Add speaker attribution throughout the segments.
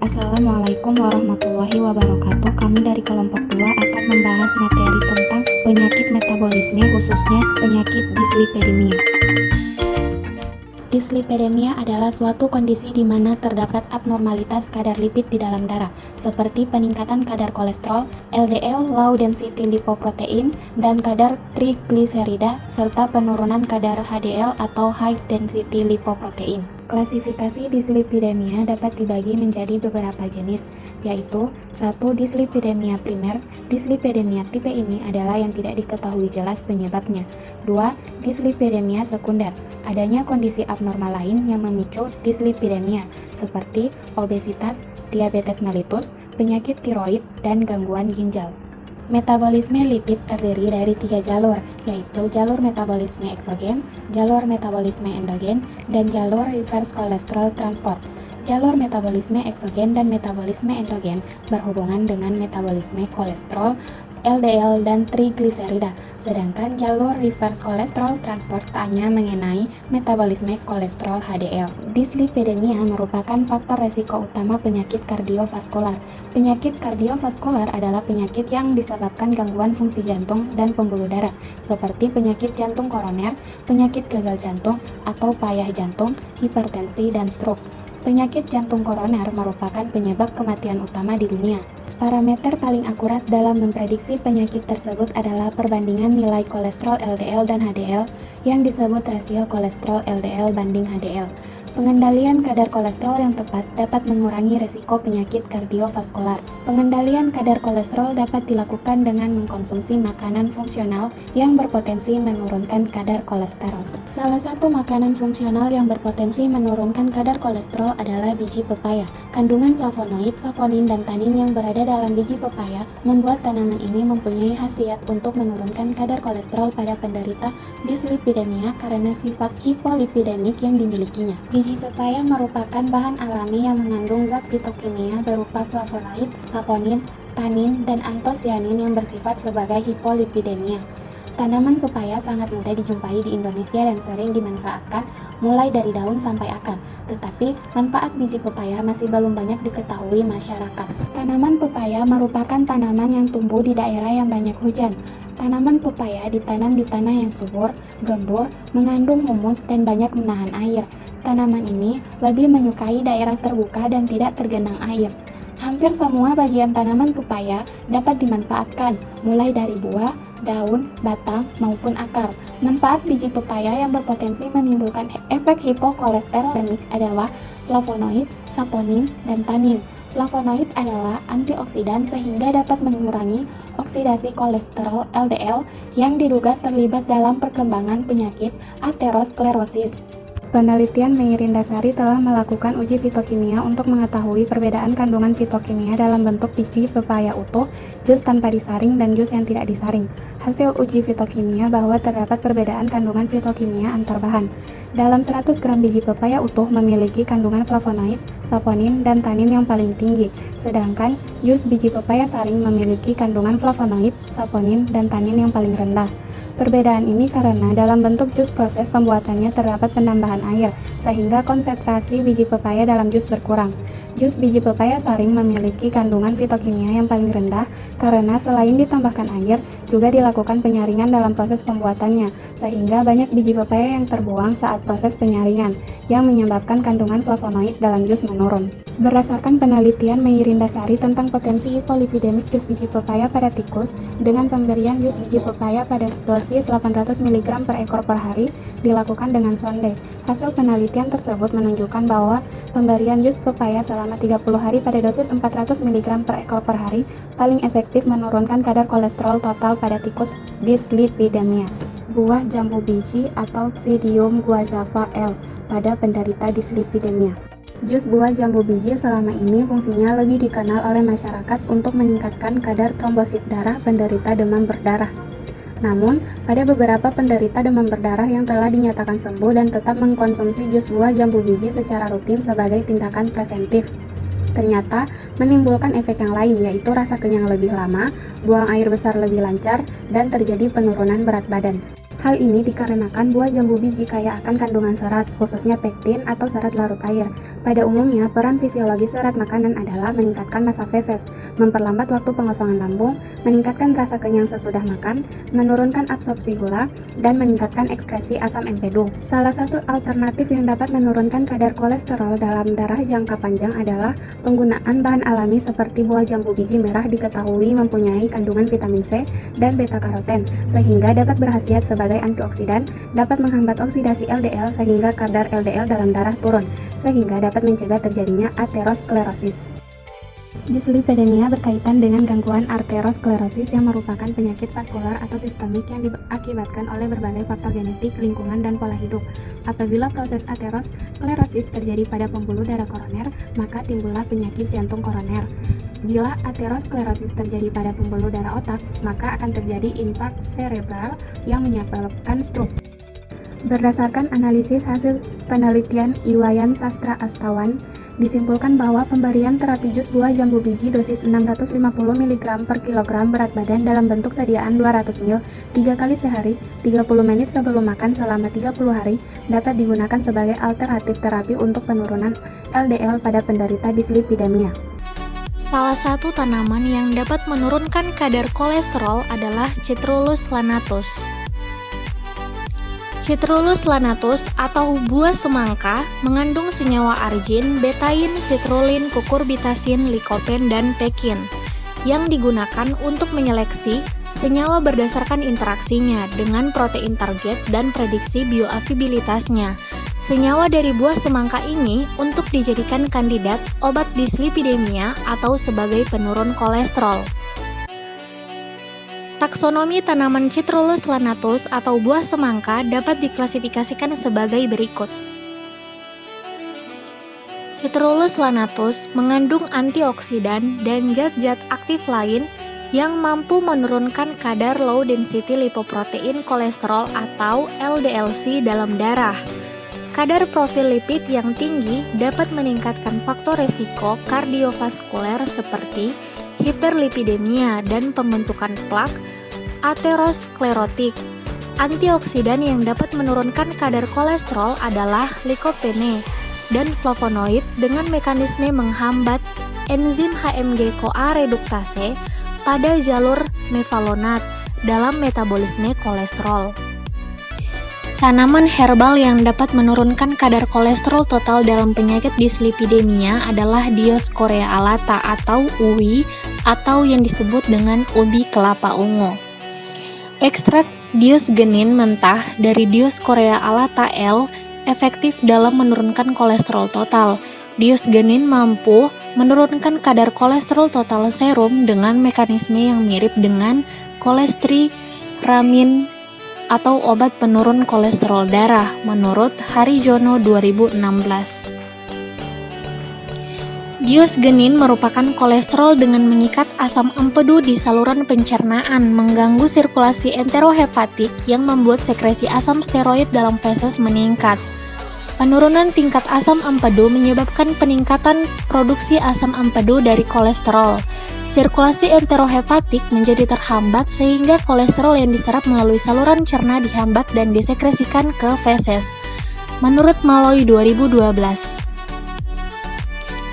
Speaker 1: Assalamualaikum warahmatullahi wabarakatuh. Kami dari kelompok 2 akan membahas materi tentang penyakit metabolisme, khususnya penyakit dislipidemia. Dislipidemia adalah suatu kondisi di mana terdapat abnormalitas kadar lipid di dalam darah, seperti peningkatan kadar kolesterol, LDL (low density lipoprotein), dan kadar trigliserida, serta penurunan kadar HDL atau high density lipoprotein. Klasifikasi dislipidemia dapat dibagi menjadi beberapa jenis, yaitu 1. Dislipidemia primer. Dislipidemia tipe ini adalah yang tidak diketahui jelas penyebabnya. 2. Dislipidemia sekunder. Adanya kondisi abnormal lain yang memicu dislipidemia, seperti obesitas, diabetes mellitus, penyakit tiroid, dan gangguan ginjal. Metabolisme lipid terdiri dari 3 jalur, yaitu jalur metabolisme eksogen, jalur metabolisme endogen, dan jalur reverse cholesterol transport. Jalur metabolisme eksogen dan metabolisme endogen berhubungan dengan metabolisme kolesterol, LDL, dan trigliserida, sedangkan jalur reverse cholesterol transport hanya mengenai metabolisme kolesterol HDL. Dislipidemia merupakan faktor resiko utama penyakit kardiovaskular. Penyakit kardiovaskular adalah penyakit yang disebabkan gangguan fungsi jantung dan pembuluh darah, seperti penyakit jantung koroner, penyakit gagal jantung atau payah jantung, hipertensi, dan stroke. Penyakit jantung koroner merupakan penyebab kematian utama di dunia. Parameter paling akurat dalam memprediksi penyakit tersebut adalah perbandingan nilai kolesterol LDL dan HDL yang disebut rasio kolesterol LDL banding HDL. Pengendalian kadar kolesterol yang tepat dapat mengurangi risiko penyakit kardiovaskular. Pengendalian kadar kolesterol dapat dilakukan dengan mengkonsumsi makanan fungsional yang berpotensi menurunkan kadar kolesterol. Salah satu makanan fungsional yang berpotensi menurunkan kadar kolesterol adalah biji pepaya. Kandungan flavonoid, saponin, dan tanin yang berada dalam biji pepaya membuat tanaman ini mempunyai khasiat untuk menurunkan kadar kolesterol pada penderita dislipidemia karena sifat hipolipidemik yang dimilikinya. Biji pepaya merupakan bahan alami yang mengandung zat fitokimia berupa flavonoid, saponin, tanin, dan antosianin yang bersifat sebagai hipolipidemia. Tanaman pepaya sangat mudah dijumpai di Indonesia dan sering dimanfaatkan mulai dari daun sampai akar, tetapi manfaat biji pepaya masih belum banyak diketahui masyarakat. Tanaman pepaya merupakan tanaman yang tumbuh di daerah yang banyak hujan. Tanaman pepaya ditanam di tanah yang subur, gembur, mengandung humus, dan banyak menahan air. Tanaman ini lebih menyukai daerah terbuka dan tidak tergenang air. Hampir semua bagian tanaman pepaya dapat dimanfaatkan, mulai dari buah, daun, batang, maupun akar. Manfaat biji pepaya yang berpotensi menimbulkan efek hipokolesterolemik adalah flavonoid, saponin, dan tanin. Flavonoid adalah antioksidan sehingga dapat mengurangi oksidasi kolesterol LDL yang diduga terlibat dalam perkembangan penyakit aterosklerosis. Penelitian Meirindasari telah melakukan uji fitokimia untuk mengetahui perbedaan kandungan fitokimia dalam bentuk biji pepaya utuh, jus tanpa disaring, dan jus yang tidak disaring. Hasil uji fitokimia bahwa terdapat perbedaan kandungan fitokimia antar bahan. Dalam 100 gram biji pepaya utuh memiliki kandungan flavonoid, saponin, dan tanin yang paling tinggi, sedangkan jus biji pepaya saring memiliki kandungan flavonoid, saponin, dan tanin yang paling rendah. Perbedaan ini karena dalam bentuk jus proses pembuatannya terdapat penambahan air, sehingga konsentrasi biji pepaya dalam jus berkurang. Jus biji pepaya saring memiliki kandungan fitokimia yang paling rendah karena selain ditambahkan air, juga dilakukan penyaringan dalam proses pembuatannya, sehingga banyak biji pepaya yang terbuang saat proses penyaringan, yang menyebabkan kandungan flavonoid dalam jus menurun. Berdasarkan penelitian Meirindasari tentang potensi hipolipidemik jus biji pepaya pada tikus, dengan pemberian jus biji pepaya pada dosis 800 mg per ekor per hari dilakukan dengan sonde. Hasil penelitian tersebut menunjukkan bahwa pemberian jus pepaya selama 30 hari pada dosis 400 mg per ekor per hari paling efektif menurunkan kadar kolesterol total pada tikus dislipidemia. Buah jambu biji atau Psidium guajava L pada penderita dislipidemia. Jus buah jambu biji selama ini fungsinya lebih dikenal oleh masyarakat untuk meningkatkan kadar trombosit darah penderita demam berdarah. Namun, pada beberapa penderita demam berdarah yang telah dinyatakan sembuh dan tetap mengkonsumsi jus buah jambu biji secara rutin sebagai tindakan preventif, ternyata menimbulkan efek yang lain, yaitu rasa kenyang lebih lama, buang air besar lebih lancar, dan terjadi penurunan berat badan. Hal ini dikarenakan buah jambu biji kaya akan kandungan serat, khususnya pektin atau serat larut air. Pada umumnya, peran fisiologis serat makanan adalah meningkatkan massa feses, memperlambat waktu pengosongan lambung, meningkatkan rasa kenyang sesudah makan, menurunkan absorpsi gula, dan meningkatkan ekskresi asam empedu. Salah satu alternatif yang dapat menurunkan kadar kolesterol dalam darah jangka panjang adalah penggunaan bahan alami seperti buah jambu biji merah diketahui mempunyai kandungan vitamin C dan beta-karoten, sehingga dapat berkhasiat sebagai antioksidan, dapat menghambat oksidasi LDL sehingga kadar LDL dalam darah turun, sehingga dapat mencegah terjadinya aterosklerosis. Dislipidemia berkaitan dengan gangguan arteriosklerosis yang merupakan penyakit vaskular atau sistemik yang diakibatkan oleh berbagai faktor genetik, lingkungan, dan pola hidup. Apabila proses aterosklerosis terjadi pada pembuluh darah koroner, maka timbullah penyakit jantung koroner. Bila aterosklerosis terjadi pada pembuluh darah otak, maka akan terjadi infark serebral yang menyebabkan stroke. Berdasarkan analisis hasil penelitian Iwayan Sastra Astawan, disimpulkan bahwa pemberian terapi jus buah jambu biji dosis 650 mg per kilogram berat badan dalam bentuk sediaan 200 ml 3 kali sehari, 30 menit sebelum makan selama 30 hari dapat digunakan sebagai alternatif terapi untuk penurunan LDL pada penderita dislipidemia.
Speaker 2: Salah satu tanaman yang dapat menurunkan kadar kolesterol adalah Citrullus lanatus. Citrullus lanatus atau buah semangka mengandung senyawa argin, betain, citrulline, kukurbitasin, likopen, dan pekin yang digunakan untuk menyeleksi senyawa berdasarkan interaksinya dengan protein target dan prediksi bioavailabilitasnya. Senyawa dari buah semangka ini untuk dijadikan kandidat obat dislipidemia atau sebagai penurun kolesterol. Taksonomi tanaman Citrullus lanatus atau buah semangka dapat diklasifikasikan sebagai berikut. Citrullus lanatus mengandung antioksidan dan zat-zat aktif lain yang mampu menurunkan kadar low density lipoprotein kolesterol atau LDLC dalam darah. Kadar profil lipid yang tinggi dapat meningkatkan faktor resiko kardiovaskuler seperti hiperlipidemia dan pembentukan plak aterosklerotik. Antioksidan yang dapat menurunkan kadar kolesterol adalah likopene dan flavonoid dengan mekanisme menghambat enzim HMG-CoA reduktase pada jalur mevalonat dalam metabolisme kolesterol. Tanaman herbal yang dapat menurunkan kadar kolesterol total dalam penyakit dislipidemia adalah Dioscorea alata atau uwi atau yang disebut dengan ubi kelapa ungu. Ekstrak diosgenin mentah dari Dioscorea alata L efektif dalam menurunkan kolesterol total. Diosgenin mampu menurunkan kadar kolesterol total serum dengan mekanisme yang mirip dengan kolestiramin atau obat penurun kolesterol darah menurut Harijono 2016. Diosgenin merupakan kolesterol dengan mengikat asam empedu di saluran pencernaan, mengganggu sirkulasi enterohepatik yang membuat sekresi asam steroid dalam feses meningkat. Penurunan tingkat asam empedu menyebabkan peningkatan produksi asam empedu dari kolesterol. Sirkulasi enterohepatik menjadi terhambat sehingga kolesterol yang diserap melalui saluran cerna dihambat dan disekresikan ke feses. Menurut Malloy 2012.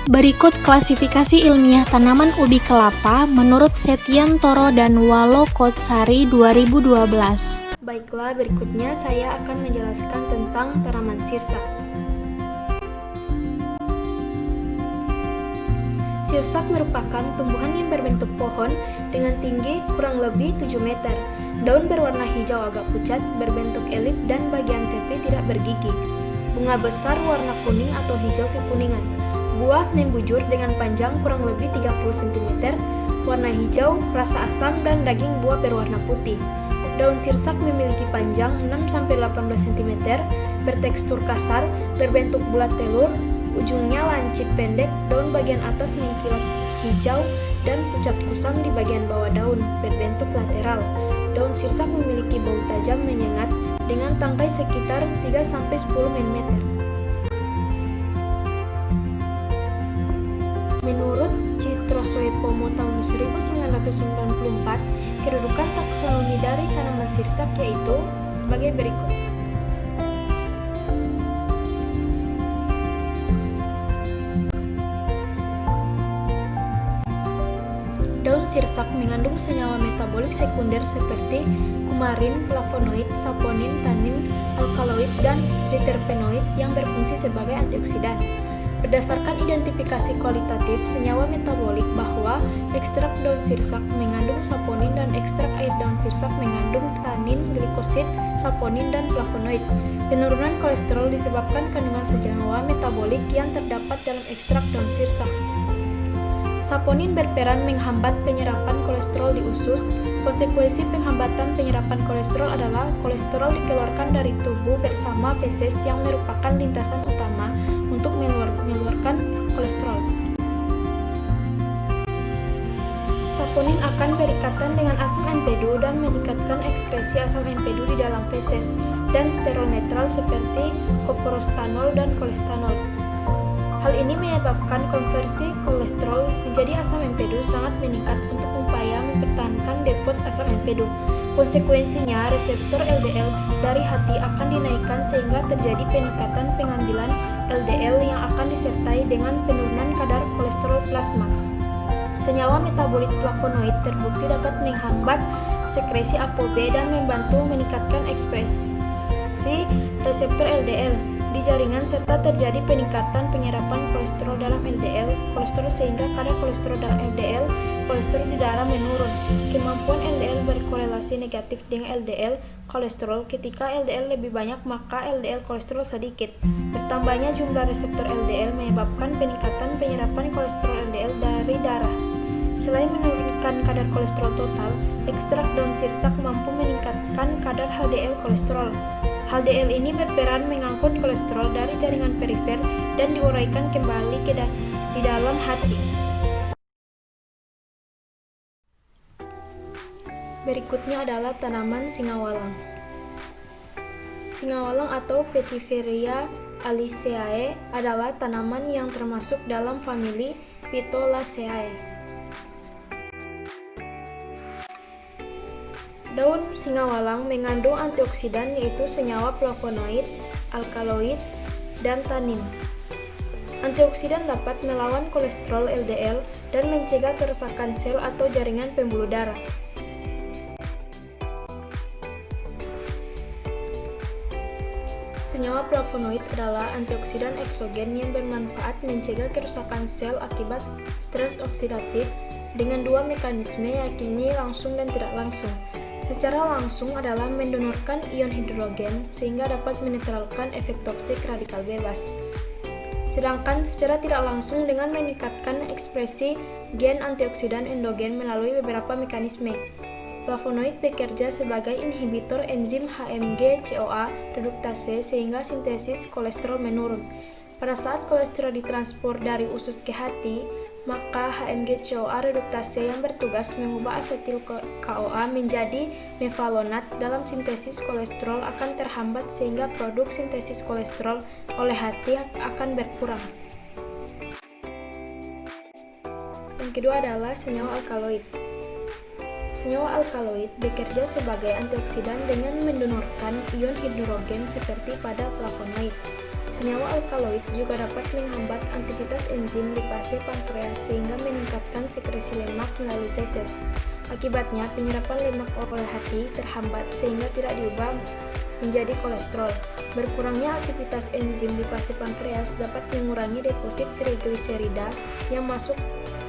Speaker 2: Berikut klasifikasi ilmiah tanaman ubi kelapa menurut Setien Toro dan Walokotsari 2012.
Speaker 3: Baiklah, berikutnya saya akan menjelaskan tentang tanaman sirsak. Sirsak merupakan tumbuhan yang berbentuk pohon dengan tinggi kurang lebih 7 meter. Daun berwarna hijau agak pucat, berbentuk elip dan bagian tepi tidak bergigi. Bunga besar warna kuning atau hijau kekuningan. Buah membujur dengan panjang kurang lebih 30 cm, warna hijau, rasa asam dan daging buah berwarna putih. Daun sirsak memiliki panjang 6-18 cm, bertekstur kasar, berbentuk bulat telur, ujungnya lancip pendek, daun bagian atas mengkilat hijau dan pucat kusam di bagian bawah daun, berbentuk lateral. Daun sirsak memiliki bau tajam menyengat dengan tangkai sekitar 3-10 mm. Menurut Citrozoepomo tahun 1994, kedudukan taksonomi dari tanaman sirsak yaitu sebagai berikut. daun sirsak mengandung senyawa metabolik sekunder seperti kumarin, flavonoid, saponin, tanin, alkaloid, dan triterpenoid yang berfungsi sebagai antioksidan. Berdasarkan identifikasi kualitatif senyawa metabolik bahwa ekstrak daun sirsak mengandung saponin dan ekstrak air daun sirsak mengandung tanin, glikosid, saponin, dan flavonoid. Penurunan kolesterol disebabkan kandungan senyawa metabolik yang terdapat dalam ekstrak daun sirsak. Saponin berperan menghambat penyerapan kolesterol di usus. Konsekuensi penghambatan penyerapan kolesterol adalah kolesterol dikeluarkan dari tubuh bersama feses yang merupakan lintasan utama untuk mengeluarkan kolesterol. Saponin akan berikatan dengan asam empedu dan meningkatkan ekskresi asam empedu di dalam feses dan sterol netral seperti koprostanol dan kolestanol. Hal ini menyebabkan konversi kolesterol menjadi asam empedu sangat meningkat untuk upaya mempertahankan depot asam empedu. Konsekuensinya, reseptor LDL dari hati akan dinaikkan sehingga terjadi peningkatan pengambilan LDL yang akan disertai dengan penurunan kadar kolesterol plasma. Senyawa metabolit flavonoid terbukti dapat menghambat sekresi ApoB dan membantu meningkatkan ekspresi reseptor LDL di jaringan serta terjadi peningkatan penyerapan kolesterol dalam LDL kolesterol sehingga kadar kolesterol dalam LDL kolesterol di darah menurun. Kemampuan LDL berkorelasi negatif dengan LDL kolesterol. Ketika LDL lebih banyak maka LDL kolesterol sedikit. Bertambahnya jumlah reseptor LDL menyebabkan peningkatan penyerapan kolesterol LDL dari darah. Selain menurunkan kadar kolesterol total, ekstrak daun sirsak mampu meningkatkan kadar HDL kolesterol. HDL ini berperan mengangkut kolesterol dari jaringan perifer dan diuraikan kembali di dalam hati. Berikutnya adalah tanaman singawalang. Singawalang atau Petiveria aliceae adalah tanaman yang termasuk dalam famili Phytolaceae. Daun singawalang mengandung antioksidan yaitu senyawa flavonoid, alkaloid, dan tanin. Antioksidan dapat melawan kolesterol LDL dan mencegah kerusakan sel atau jaringan pembuluh darah. Senyawa flavonoid adalah antioksidan eksogen yang bermanfaat mencegah kerusakan sel akibat stres oksidatif dengan dua mekanisme yakni langsung dan tidak langsung. Secara langsung adalah mendonorkan ion hidrogen sehingga dapat menetralkan efek toksik radikal bebas. Sedangkan secara tidak langsung dengan meningkatkan ekspresi gen antioksidan endogen melalui beberapa mekanisme. Flavonoid bekerja sebagai inhibitor enzim HMG CoA reduktase sehingga sintesis kolesterol menurun. Pada saat kolesterol ditransport dari usus ke hati, maka HMG CoA reduktase yang bertugas mengubah asetil CoA menjadi mevalonat dalam sintesis kolesterol akan terhambat sehingga produk sintesis kolesterol oleh hati akan berkurang. Yang kedua adalah senyawa alkaloid. Senyawa alkaloid bekerja sebagai antioksidan dengan mendonorkan ion hidrogen seperti pada flavonoid. Senyawa alkaloid juga dapat menghambat aktivitas enzim lipase pankreas sehingga meningkatkan sekresi lemak melalui feses. Akibatnya, penyerapan lemak oleh hati terhambat sehingga tidak diubah menjadi kolesterol. Berkurangnya aktivitas enzim lipase pankreas dapat mengurangi deposit trigliserida yang masuk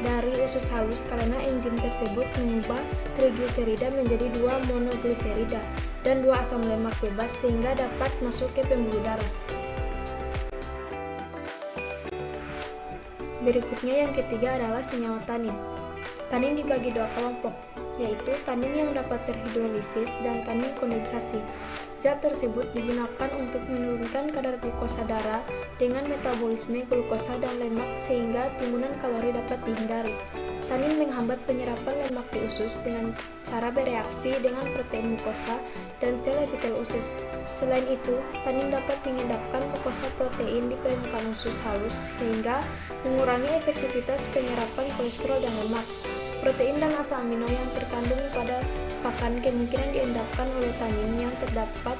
Speaker 3: dari usus halus karena enzim tersebut mengubah trigliserida menjadi 2 monogliserida dan 2 asam lemak bebas sehingga dapat masuk ke pembuluh darah. Berikutnya yang ketiga adalah senyawa tanin. Tanin dibagi dua kelompok, yaitu tanin yang dapat terhidrolisis dan tanin kondensasi. Zat tersebut digunakan untuk menurunkan kadar glukosa darah dengan metabolisme glukosa dan lemak sehingga timbunan kalori dapat dihindari. Tanin menghambat penyerapan lemak di usus dengan cara bereaksi dengan protein mukosa dan sel epitel usus. Selain itu, tanin dapat mengendapkan mukosa protein di permukaan usus halus sehingga mengurangi efektivitas penyerapan kolesterol dan lemak. Protein dan asam amino yang terkandung pada pakan kemungkinan diendapkan oleh tanin yang terdapat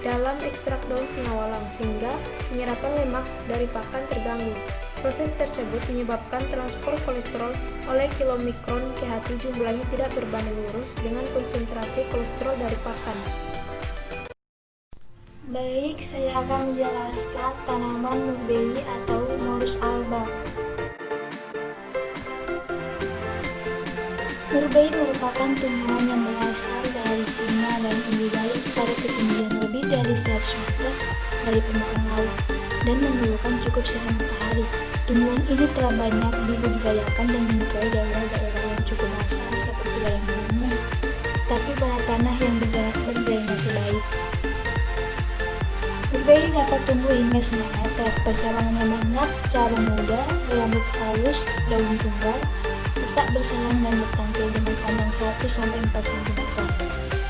Speaker 3: dalam ekstrak daun singawalang sehingga penyerapan lemak dari pakan terganggu. Proses tersebut menyebabkan transport kolesterol oleh kilomikron ke hati jumlahnya tidak berbanding lurus dengan konsentrasi kolesterol dari pakan.
Speaker 4: Baik, saya akan menjelaskan tanaman mulberry atau Morus alba. Mulberry merupakan tumbuhan yang berasal dari Cina dan tumbuh baik pada ketinggian lebih dari 100 meter dari permukaan laut dan memerlukan cukup sinar matahari. Tumbuhan ini telah banyak dibudidayakan dan menyukai daerah-daerah yang cukup basah seperti lereng gunung, tetapi pada tanah yang berdrainase baik. Mulberry dapat tumbuh hingga 9 meter, persawangannya banyak, cabang muda, berambut halus, daun tunggal, letak berselang dan bertangkai dengan panjang 1-4 cm.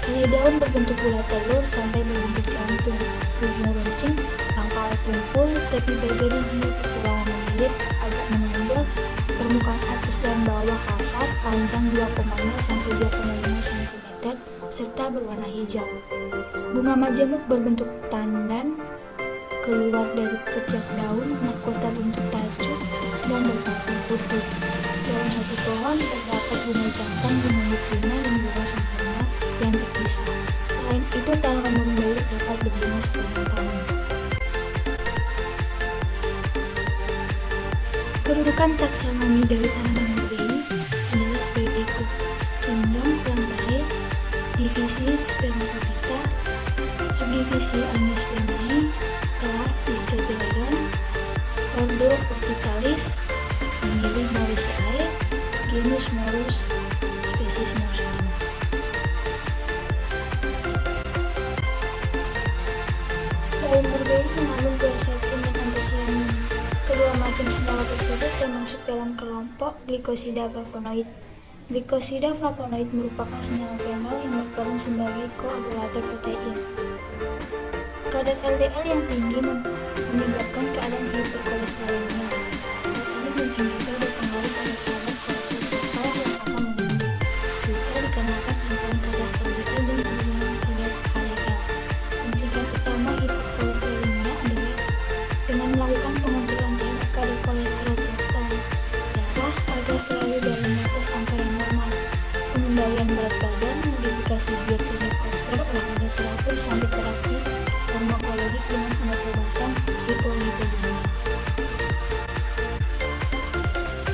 Speaker 4: Helai daun berbentuk bulat telur sampai berbentuk jantung, ujung runcing, pangkal tumpul, tepi bergerigi, pertulangan melilit, agak menonjol, permukaan atas dan bawah kasar, panjang 2,0-2,5 cm, serta berwarna hijau. Bunga majemuk berbentuk tandan, keluar dari ketiak daun, mahkota bentuk tajuk, dan berwarna putih. Dalam satu pohon terdapat bunga jantan, bunga betina, dan bunga sempurna yang terpisah. Selain itu, tanaman mulberry dapat berbunga sepanjang tahun. Kedudukan taksonomi dari tanaman mulberry adalah sebagai berikut: kingdom Plantae, divisi Spermatophyta, subdivisi Angiospermae, kelas Discotyledon, ordo Porticalis, famili Moraceae, genus Morus, spesies Morus alba. Daun mulberry mengandung quercetin dan anthocyanin. Kedua macam senyawa tersebut termasuk dalam kelompok glycosida flavonoid. Glycosida flavonoid merupakan senyawa fenol yang berperan sebagai koagulator protein. Kadar LDL yang tinggi menyebabkan keadaan hiperkolesterolemia. Hal ini mungkin juga berpengaruh pada kadar kolesterol total yang akan meninggi, juga dikarenakan antara kadar LDL dan penurunan kadar HDL. Pencegahan utama hiperkolesterolemia adalah dengan melakukan pengontrolan terhadap kadar kolesterol total darah agar selalu dalam batas angka yang normal, pengendalian berat badan, modifikasi diet dengan kolesterol, olahraga teratur, sampai terapi farmakologik dengan obat-obatan hipolipidemia.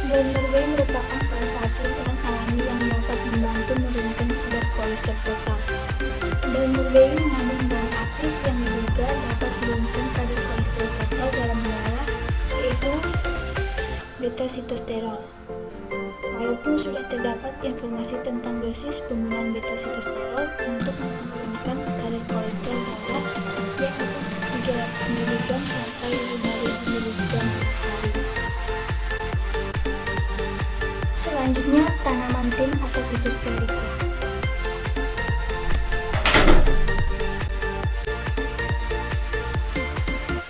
Speaker 4: Daun mulberry merupakan salah satu bahan alami yang dapat membantu menurunkan kadar kolesterol total. Daun mulberry mengandung bahan aktif yang diduga dapat menurunkan kadar kolesterol total dalam darah, yaitu beta-sitosterol. Walaupun sudah terdapat informasi tentang dosis penggunaan beta-sitosterol untuk menurunkan kadar kolesterol darah, yaitu 300 mg sampai 5.000 mg per hari. Selanjutnya, tanaman tin atau Ficus clerica.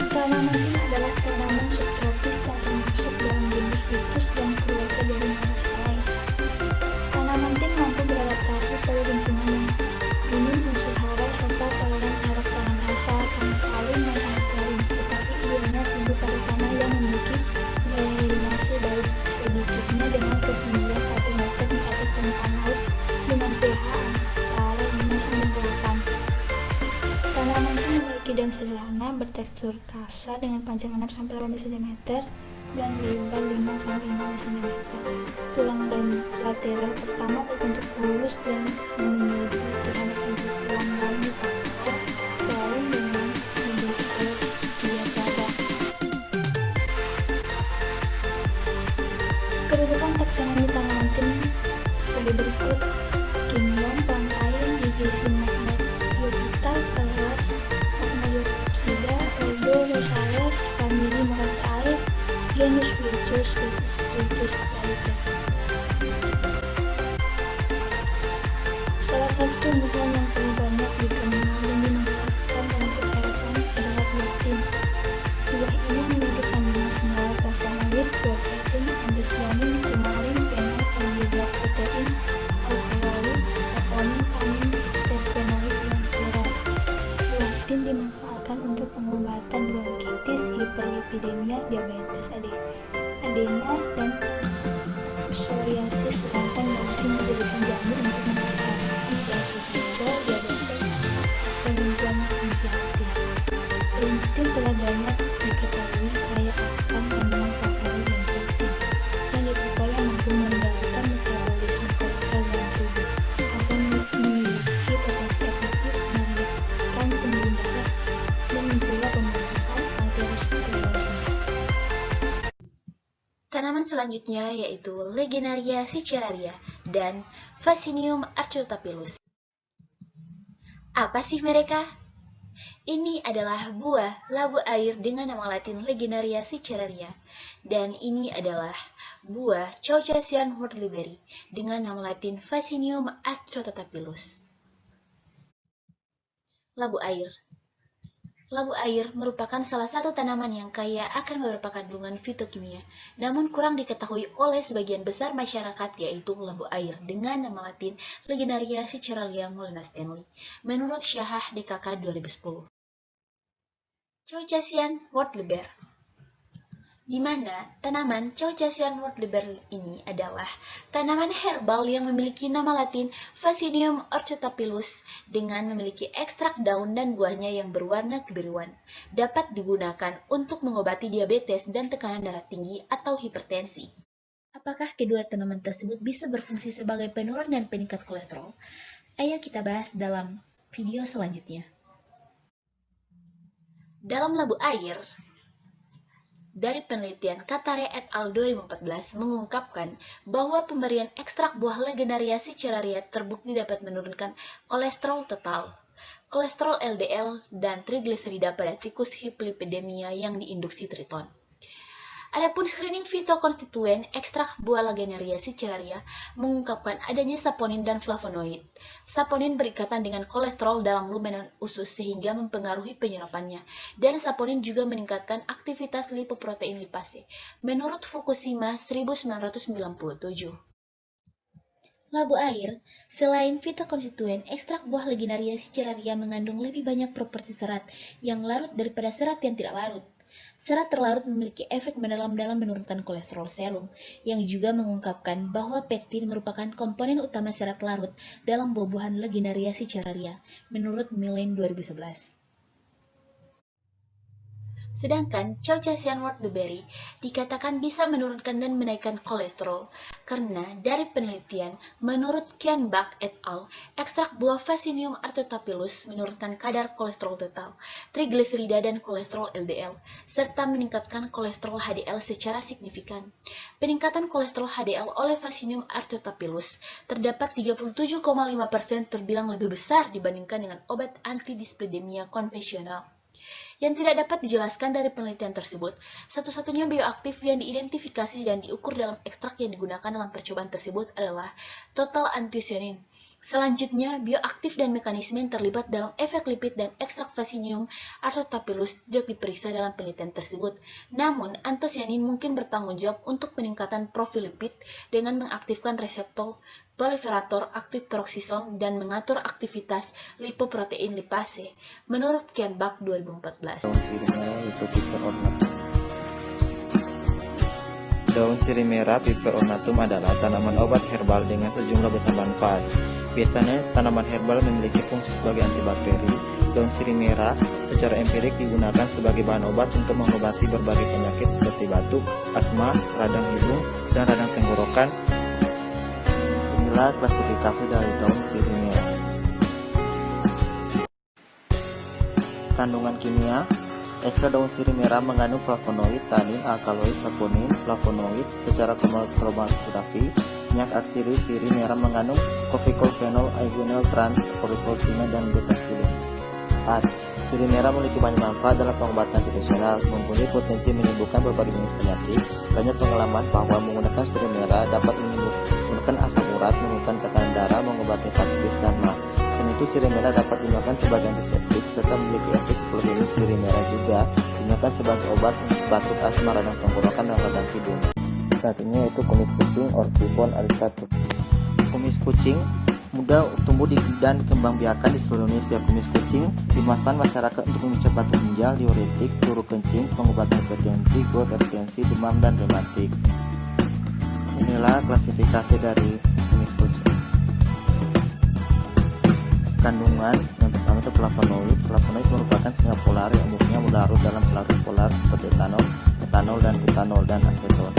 Speaker 4: Tanaman tin adalah tanaman subtropis yang termasuk dalam genus Ficus dan keluarga dari Moraceae. Tanaman tin mampu beradaptasi pada lingkungan yang minim unsur hara serta toleran terhadap tanah basah, tanah saling, dan tanah kering, tetapi idealnya tumbuh pada tanah yang memiliki gaya drainase baik, sedikitnya dengan ketinggian 1 meter di atas permukaan laut dengan pH antara 5-8. Tanaman tin memiliki daun sederhana bertekstur kasar dengan panjang 6-18 cm dan lebar 5-15 cm. Tulang daun lateral pertama berbentuk lurus dan menyeluruh terhadap ibu tulang daun di pangkal daun dengan membentuk biasada. Kedudukan taksonomi tanaman tin sebagai berikut: kingdom Plantae, divisi Magnetophyta, kelas Magnetopsida, ordo Rosales, famili Moraceae, genus Ficus, spesies Ficus saja. Salah satu tumbuhan yang paling banyak dikenal dan dimanfaatkan dalam kesehatan adalah buah tin. Buah ini memiliki kandungan senyawa flavonoid, quercetin, anthocyanin, kumarin, fenol, karbohidrat, protein, alkaloid, saponin, tanin, terpen, psoriasis, sedangkan daun tim dijadikan jamu untuk mengatasi penyakit ginjal, diabetes, dan gangguan fungsi hati. Daun tim telah banyak diketahui kaya akan kandungan flavonoid dan pektin yang dipercaya mampu mengendalikan metabolisme kolesterol dalam tubuh. Flavonoid memiliki potensi efektif merelaksasikan pembuluh darah dan mencegah pembentukan aterosklerosis.
Speaker 2: Tanaman selanjutnya yaitu Lagenaria siceraria dan Vaccinium arctostaphylos. Apa sih mereka? Ini adalah buah labu air dengan nama latin Lagenaria siceraria, dan ini adalah buah Caucasian whortleberry dengan nama latin Vaccinium arctostaphylos. Labu air. Labu air merupakan salah satu tanaman yang kaya akan beberapa kandungan fitokimia, namun kurang diketahui oleh sebagian besar masyarakat, yaitu labu air dengan nama latin Lagenaria siceraria Molina Stanley, menurut Syahah DKK 2010. Caucasian whortleberry, di mana tanaman Caucasian whortleberry ini adalah tanaman herbal yang memiliki nama latin Vaccinium arctostaphylos dengan memiliki ekstrak daun dan buahnya yang berwarna kebiruan. Dapat digunakan untuk mengobati diabetes dan tekanan darah tinggi atau hipertensi. Apakah kedua tanaman tersebut bisa berfungsi sebagai penurun dan peningkat kolesterol? Ayo kita bahas dalam video selanjutnya. Dalam labu air, dari penelitian Katare et al. 2014 mengungkapkan bahwa pemberian ekstrak buah Lagenaria siceraria terbukti dapat menurunkan kolesterol total, kolesterol LDL, dan trigliserida pada tikus hiplipidemia yang diinduksi triton. Adapun screening fitokonstituen ekstrak buah Lagenaria siceraria mengungkapkan adanya saponin dan flavonoid. Saponin berikatan dengan kolesterol dalam lumen usus sehingga mempengaruhi penyerapannya, dan saponin juga meningkatkan aktivitas lipoprotein lipase, menurut Fukushima 1997. Labu air, selain fitokonstituen, ekstrak buah Lagenaria siceraria mengandung lebih banyak properti serat yang larut daripada serat yang tidak larut. Serat terlarut memiliki efek mendalam dalam menurunkan kolesterol serum, yang juga mengungkapkan bahwa pektin merupakan komponen utama serat larut dalam buah-buahan Lagenaria siceraria, menurut Milne 2011. Sedangkan Caucasian whortleberry dikatakan bisa menurunkan dan menaikkan kolesterol karena dari penelitian menurut Kienbach et al. Ekstrak buah Vaccinium arctostaphylos menurunkan kadar kolesterol total, trigliserida dan kolesterol LDL, serta meningkatkan kolesterol HDL secara signifikan. Peningkatan kolesterol HDL oleh Vaccinium arctostaphylos terdapat 37,5% terbilang lebih besar dibandingkan dengan obat antidislipidemia konvensional. Yang tidak dapat dijelaskan dari penelitian tersebut, satu-satunya bioaktif yang diidentifikasi dan diukur dalam ekstrak yang digunakan dalam percobaan tersebut adalah total anthocyanin. Selanjutnya, bioaktif dan mekanisme yang terlibat dalam efek lipid dan ekstrak Vaccinium arctostaphylos tidak diperiksa dalam penelitian tersebut. Namun, anthocyanin mungkin bertanggung jawab untuk peningkatan profil lipid dengan mengaktifkan reseptor proliferator aktif peroksisom dan mengatur aktivitas lipoprotein lipase, menurut Kienbach 2014.
Speaker 5: Daun sirih merah yaitu Piper ornatum. Daun sirih merah Piper ornatum adalah tanaman obat herbal dengan sejumlah besar manfaat. Biasanya tanaman herbal memiliki fungsi sebagai antibakteri. Daun sirih merah secara empirik digunakan sebagai bahan obat untuk mengobati berbagai penyakit seperti batuk, asma, radang hidung, dan radang tenggorokan. Inilah klasifikasi dari daun sirih merah. Kandungan kimia. Ekstrak daun sirih merah mengandung flavonoid, tanin, alkaloid, saponin, flavonoid. Secara kromatografi, minyak atsiri sirih merah mengandung kofikolfenol, aiguanil, trans, polifolsina, dan betasilin. Sirih merah memiliki banyak manfaat dalam pengobatan tradisional, mempunyai potensi menyembuhkan berbagai jenis penyakit. Banyak pengalaman bahwa menggunakan sirih merah dapat menurunkan asam urat, menurunkan tekanan darah, mengobati hepatitis dan mah. Selain itu, sirih merah dapat digunakan sebagai antiseptik serta memiliki efek hipoglikemik. Sirih merah juga digunakan sebagai obat untuk batuk, asma, radang tenggorokan, dan radang hidung. Selanjutnya yaitu kumis kucing, Orthipon aristatus. Kumis kucing mudah tumbuh dan kembang biakan di seluruh Indonesia. Kumis kucing dimanfaatkan masyarakat untuk memicu batuk ginjal, diuretik, turun kencing, pengobatan hipertensi, gerd, retensi, demam, dan rematik. Inilah klasifikasi dari kumis kucing. Kandungan yang pertama itu flavonoid. Flavonoid merupakan senyawa polar yang umumnya larut dalam pelarut polar seperti etanol, metanol, dan butanol, dan aseton.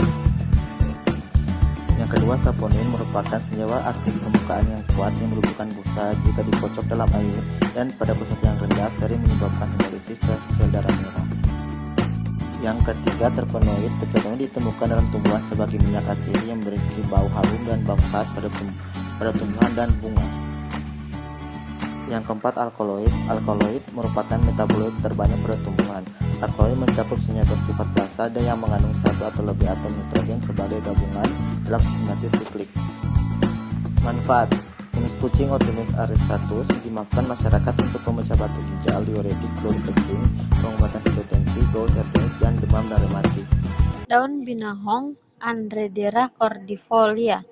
Speaker 5: Yang kedua, saponin merupakan senyawa aktif permukaan yang kuat yang merupakan busa jika dikocok dalam air, dan pada posisi yang rendah sering menyebabkan hemolisis sel darah merah. Yang ketiga, terpenoid. Terpenoid ditemukan dalam tumbuhan sebagai minyak asidi yang memiliki bau harum dan bau khas pada tumbuhan dan bunga. Yang keempat, alkaloid. Alkaloid merupakan metaboloid terbanyak pada tumbuhan. Alkaloid mencakup senyawa bersifat basa dan yang mengandung satu atau lebih atom nitrogen sebagai gabungan dalam sistematis siklik. Manfaat: kumis kucing Otimis aristatus dimakan masyarakat untuk pemecah batu ginjal, diuretik, flu kencing, pengobatan hipertensi, gout, hipertensi, dan demam dan rematik.
Speaker 2: Daun binahong Andredera cordifolia.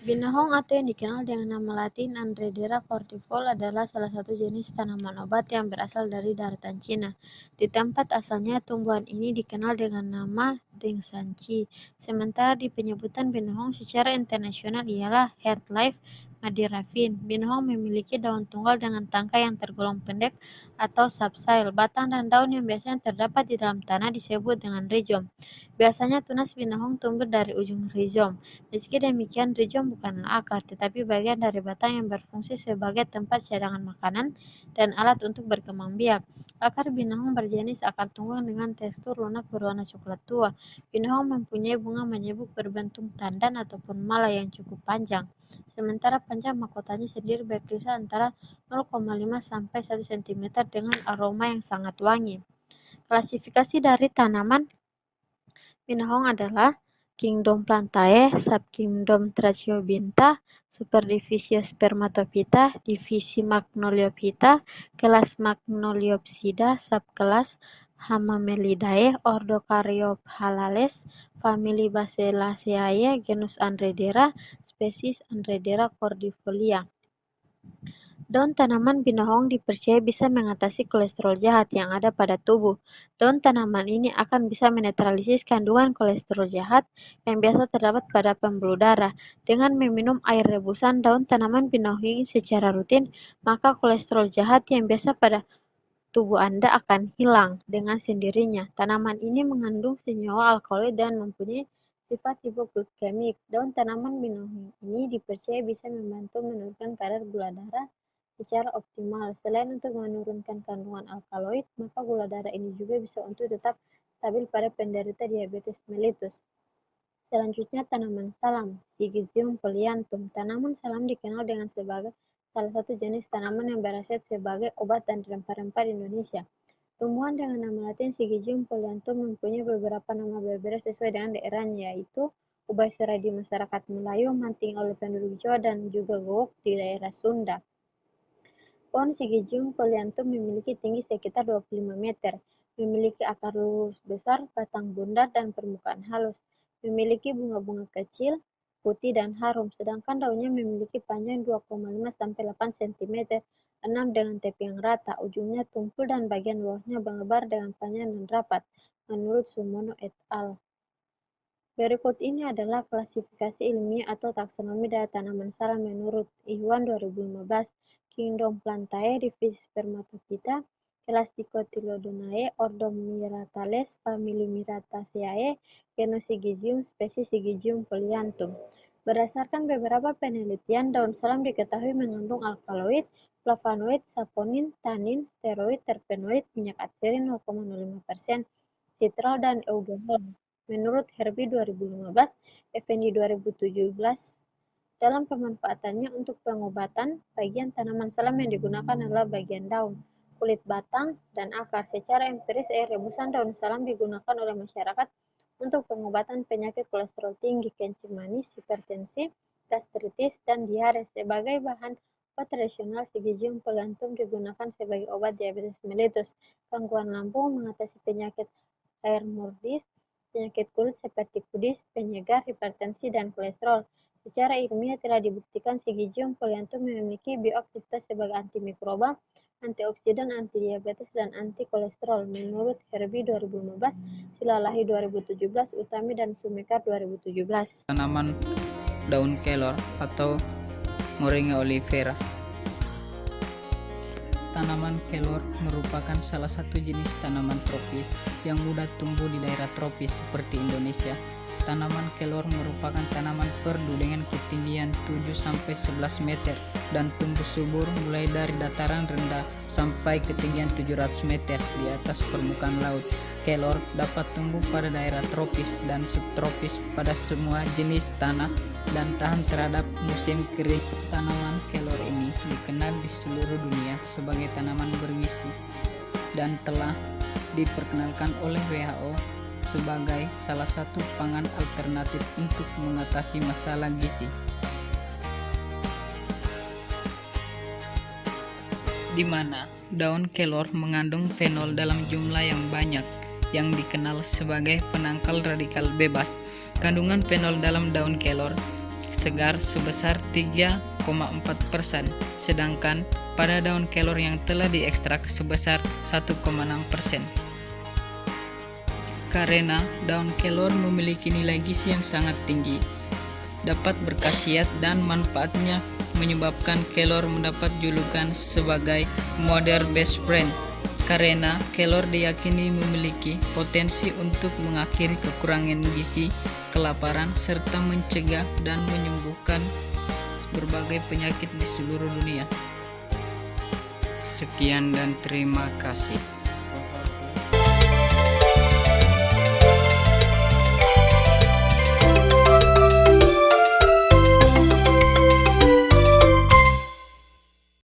Speaker 2: Binahong atau yang dikenal dengan nama latin Andredera cordifolia adalah salah satu jenis tanaman obat yang berasal dari daratan Cina. Di tempat asalnya, tumbuhan ini dikenal dengan nama Dengsanci. Sementara di penyebutan binahong secara internasional ialah Heartleaf madirafin. Binahong memiliki daun tunggal dengan tangkai yang tergolong pendek atau subsile. Batang dan daun yang biasanya terdapat di dalam tanah disebut dengan rhizome. Biasanya tunas binahong tumbuh dari ujung rhizome. Meski demikian, rhizome bukanlah akar, tetapi bagian dari batang yang berfungsi sebagai tempat cadangan makanan dan alat untuk berkembang biak. Akar binahong berjenis akar tunggal dengan tekstur lunak berwarna coklat tua. Binahong mempunyai bunga menyebut berbentuk tandan ataupun mala yang cukup panjang. Sementara panjang mahkotanya sendiri berkisar antara 0,5 sampai 1 cm dengan aroma yang sangat wangi. Klasifikasi dari tanaman binahong adalah Kingdom Plantae, Subkingdom Tracheobintha, Superdivisi Spermatophyta, Divisi Magnoliophyta, kelas Magnoliopsida, subkelas Hamamelidae, ordo Caryophyllales, famili Bacillinaceae, genus Andredera, spesies Andredera cordifolia. Daun tanaman binahong dipercaya bisa mengatasi kolesterol jahat yang ada pada tubuh. Daun tanaman ini akan bisa menetralisir kandungan kolesterol jahat yang biasa terdapat pada pembuluh darah. Dengan meminum air rebusan daun tanaman binahong ini secara rutin, maka kolesterol jahat yang biasa pada tubuh Anda akan hilang dengan sendirinya. Tanaman ini mengandung senyawa alkaloid dan mempunyai sifat hipoglikemik. Daun tanaman binahong ini dipercaya bisa membantu menurunkan kadar gula darah secara optimal. Selain untuk menurunkan kandungan alkaloid, maka gula darah ini juga bisa untuk tetap stabil pada penderita diabetes mellitus. Selanjutnya, tanaman salam, Syzygium polyanthum. Tanaman salam dikenal dengan sebagai salah satu jenis tanaman yang berkhasiat sebagai obat dan rempah-rempah di Indonesia. Tumbuhan dengan nama latin Syzygium polyanthum mempunyai beberapa nama berbeda sesuai dengan daerahnya, yaitu ubai serai di masyarakat Melayu, manting oleh penduduk Jawa, dan juga gowok di daerah Sunda. Pohon Syzygium polyanthum memiliki tinggi sekitar 25 meter, memiliki akar lurus besar, batang bundar, dan permukaan halus. Memiliki bunga-bunga kecil, putih dan harum, sedangkan daunnya memiliki panjang 2,5 sampai 8 cm, 6 dengan tepi yang rata, ujungnya tumpul dan bagian bawahnya melebar dengan panjang dan rapat, menurut Sumono et al. Berikut ini adalah klasifikasi ilmiah atau taksonomi dari tanaman salam menurut Iwan 2015. Kingdom Plantae, divisi Spermatophyta, kelas Dicotylodonae, ordo Myrtales, famili Myrtaceae, genus Syzygium, spesies Syzygium polyanthum. Berdasarkan beberapa penelitian, daun salam diketahui mengandung alkaloid, flavonoid, saponin, tanin, steroid, terpenoid, minyak atsirin 0,05%, citral, dan eugenol. Menurut Herbie 2015, Effendi 2017, dalam pemanfaatannya untuk pengobatan, bagian tanaman salam yang digunakan adalah bagian daun, kulit batang, dan akar. Secara empiris, air rebusan daun salam digunakan oleh masyarakat untuk pengobatan penyakit kolesterol tinggi, kencing manis, hipertensi, gastritis, dan diare. Sebagai bahan obat tradisional, Syzygium polyanthum digunakan sebagai obat diabetes mellitus, gangguan lambung, mengatasi penyakit air murdis, penyakit kulit seperti kudis, penyegar, hipertensi, dan kolesterol. Secara ilmiah telah dibuktikan Syzygium polyanthum memiliki bioaktivitas sebagai antimikroba,
Speaker 6: antioksidan, anti-diabetes, dan anti-kolesterol. Menurut Herbie 2015, Silalahi 2017, Utami dan Sumekar 2017.
Speaker 7: Tanaman daun kelor atau Moringa oleifera. Tanaman kelor merupakan salah satu jenis tanaman tropis yang mudah tumbuh di daerah tropis seperti Indonesia. Tanaman kelor merupakan tanaman perdu dengan ketinggian 7-11 meter dan tumbuh subur mulai dari dataran rendah sampai ketinggian 700 meter di atas permukaan laut. Kelor dapat tumbuh pada daerah tropis dan subtropis pada semua jenis tanah dan tahan terhadap musim kering. Tanaman kelor ini dikenal di seluruh dunia sebagai tanaman bergizi dan telah diperkenalkan oleh WHO sebagai salah satu pangan alternatif untuk mengatasi masalah gizi. Di mana daun kelor mengandung fenol dalam jumlah yang banyak yang dikenal sebagai penangkal radikal bebas. Kandungan fenol dalam daun kelor segar sebesar 3,4%, sedangkan pada daun kelor yang telah diekstrak sebesar 1,6%. Karena daun kelor memiliki nilai gizi yang sangat tinggi, dapat berkhasiat dan manfaatnya menyebabkan kelor mendapat julukan sebagai Mother Best Friend. Karena kelor diyakini memiliki potensi untuk mengakhiri kekurangan gizi, kelaparan, serta mencegah dan menyembuhkan berbagai penyakit di seluruh dunia. Sekian dan terima kasih.